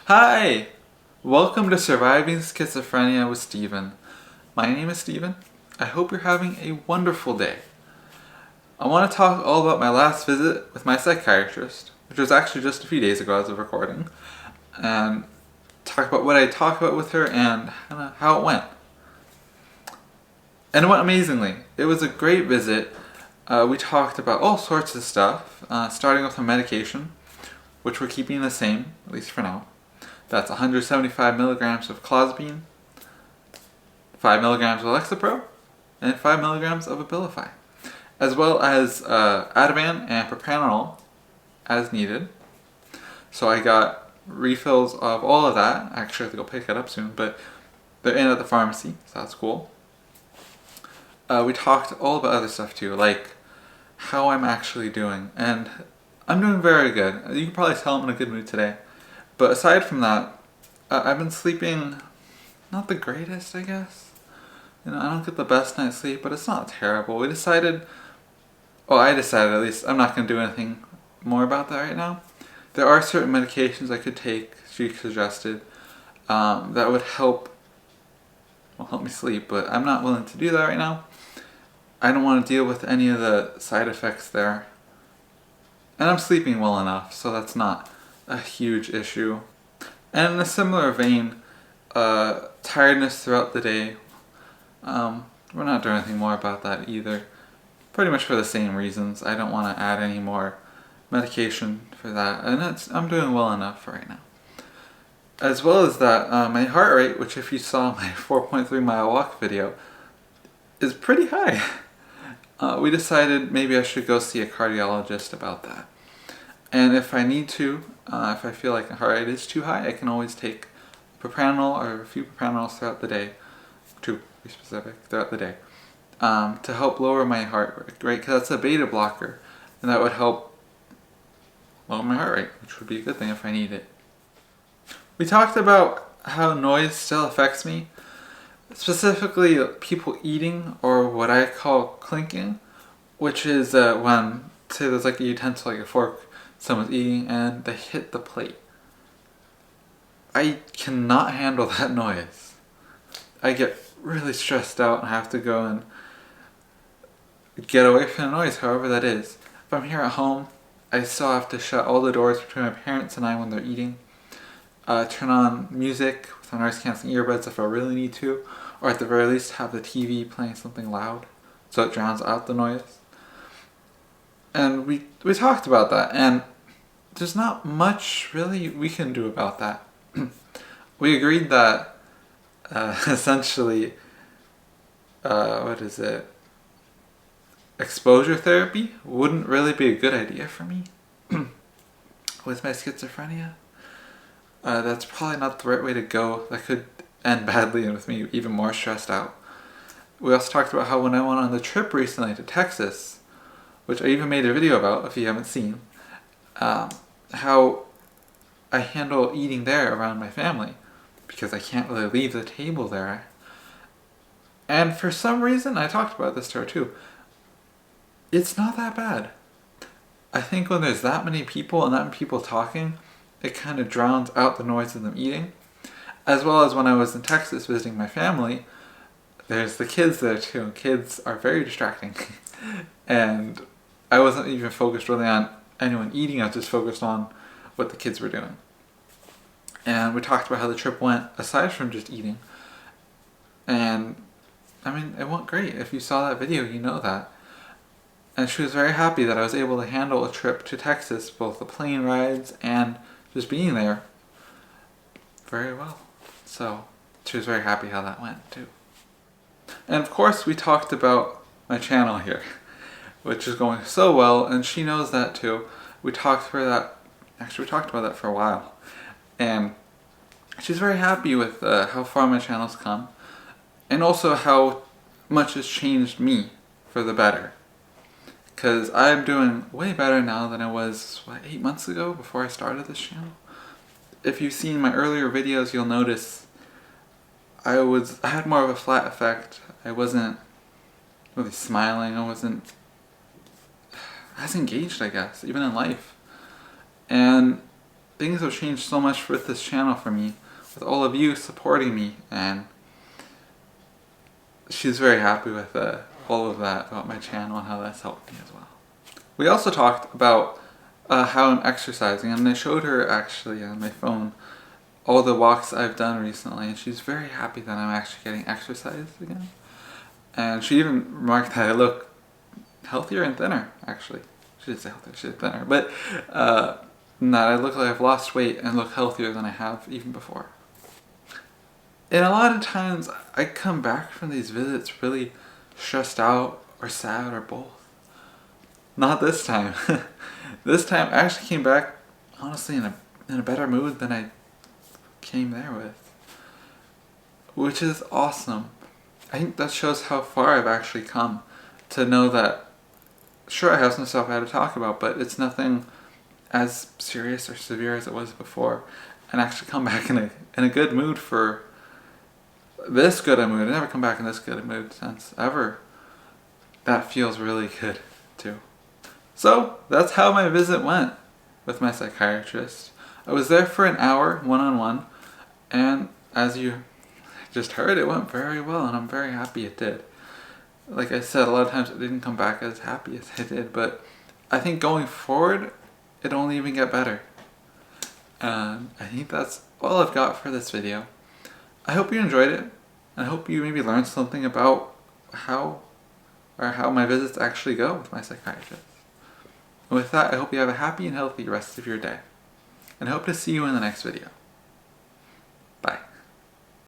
Hi! Welcome to Surviving Schizophrenia with Steven. My name is Steven. I hope you're having a wonderful day. I want to talk all about my last visit with my psychiatrist, which was actually just a few days ago as of recording, and talk about what I talked about with her and how it went. And it went amazingly. It was a great visit. We talked about all sorts of stuff, starting with my medication, which we're keeping the same, at least for now. That's 175 milligrams of clozapine, 5 milligrams of Lexapro, and 5 milligrams of Abilify, as well as Ativan and propranolol as needed. So I got refills of all of that. Actually, I have to go pick it up soon, but they're in at the pharmacy, so that's cool. We talked all about other stuff too, like how I'm actually doing, and I'm doing very good. You can probably tell I'm in a good mood today. But aside from that, I've been sleeping not the greatest, I guess. I don't get the best night's sleep, but it's not terrible. I decided at least, I'm not going to do anything more about that right now. There are certain medications I could take, she suggested, that would help me sleep, but I'm not willing to do that right now. I don't want to deal with any of the side effects there. And I'm sleeping well enough, so that's not a huge issue. And in a similar vein, tiredness throughout the day. We're not doing anything more about that either. Pretty much for the same reasons. I don't want to add any more medication for that, and I'm doing well enough for right now. As well as that, my heart rate, which if you saw my 4.3 mile walk video, is pretty high. We decided maybe I should go see a cardiologist about that. And if I need to, if I feel like my heart rate is too high, I can always take propranolol or a few propranols throughout the day, to be specific, throughout the day, to help lower my heart rate, because that's a beta blocker, and that would help lower my heart rate, which would be a good thing if I need it. We talked about how noise still affects me, specifically people eating, or what I call clinking, which is when, say there's like a utensil, like a fork, someone's eating and they hit the plate. I cannot handle that noise. I get really stressed out and have to go and get away from the noise, however that is. If I'm here at home, I still have to shut all the doors between my parents and I when they're eating. Turn on music with noise cancelling earbuds if I really need to, or at the very least have the TV playing something loud so it drowns out the noise. And we talked about that, and there's not much really we can do about that. We agreed that essentially, exposure therapy wouldn't really be a good idea for me with my schizophrenia. That's probably not the right way to go. That could end badly and with me even more stressed out. We also talked about how when I went on the trip recently to Texas, which I even made a video about if you haven't seen, how I handle eating there around my family, because I can't really leave the table there. And for some reason, I talked about this to her too, it's not that bad. I think when there's that many people and that many people talking, it kind of drowns out the noise of them eating. As well as when I was in Texas visiting my family, there's the kids there too, and kids are very distracting. And I wasn't even focused really on anyone eating, I was just focused on what the kids were doing. And we talked about how the trip went aside from just eating. And I mean, it went great. If you saw that video, you know that. And she was very happy that I was able to handle a trip to Texas, both the plane rides and just being there, very well. So she was very happy how that went too. And of course we talked about my channel here, which is going so well, and she knows that too. We talked about that for a while, and she's very happy with how far my channel's come, and also how much has changed me for the better. Because I'm doing way better now than I was, 8 months ago before I started this channel. If you've seen my earlier videos, you'll notice I had more of a flat effect. I wasn't really smiling, I wasn't as engaged, I guess, even in life. And things have changed so much with this channel for me, with all of you supporting me, and she's very happy with all of that about my channel and how that's helped me as well. We also talked about how I'm exercising, and I showed her actually on my phone all the walks I've done recently, and she's very happy that I'm actually getting exercise again. And she even remarked that I look healthier and thinner, actually. She didn't say healthier, she said thinner, but that I look like I've lost weight and look healthier than I have even before. And a lot of times I come back from these visits really stressed out or sad or both. Not this time. This time I actually came back honestly in a better mood than I came there with, which is awesome. I think that shows how far I've actually come to know that sure I have some stuff I had to talk about, but it's nothing as serious or severe as it was before, and actually come back in a good mood for this good a mood. I never come back in this good a mood since ever. That feels really good too. So that's how my visit went with my psychiatrist. I was there for an hour, one-on-one, and as you just heard, it went very well, and I'm very happy it did. Like I said, a lot of times it didn't come back as happy as it did, but I think going forward, it'll only even get better. And I think that's all I've got for this video. I hope you enjoyed it, and I hope you maybe learned something about how my visits actually go with my psychiatrist. And with that, I hope you have a happy and healthy rest of your day, and I hope to see you in the next video.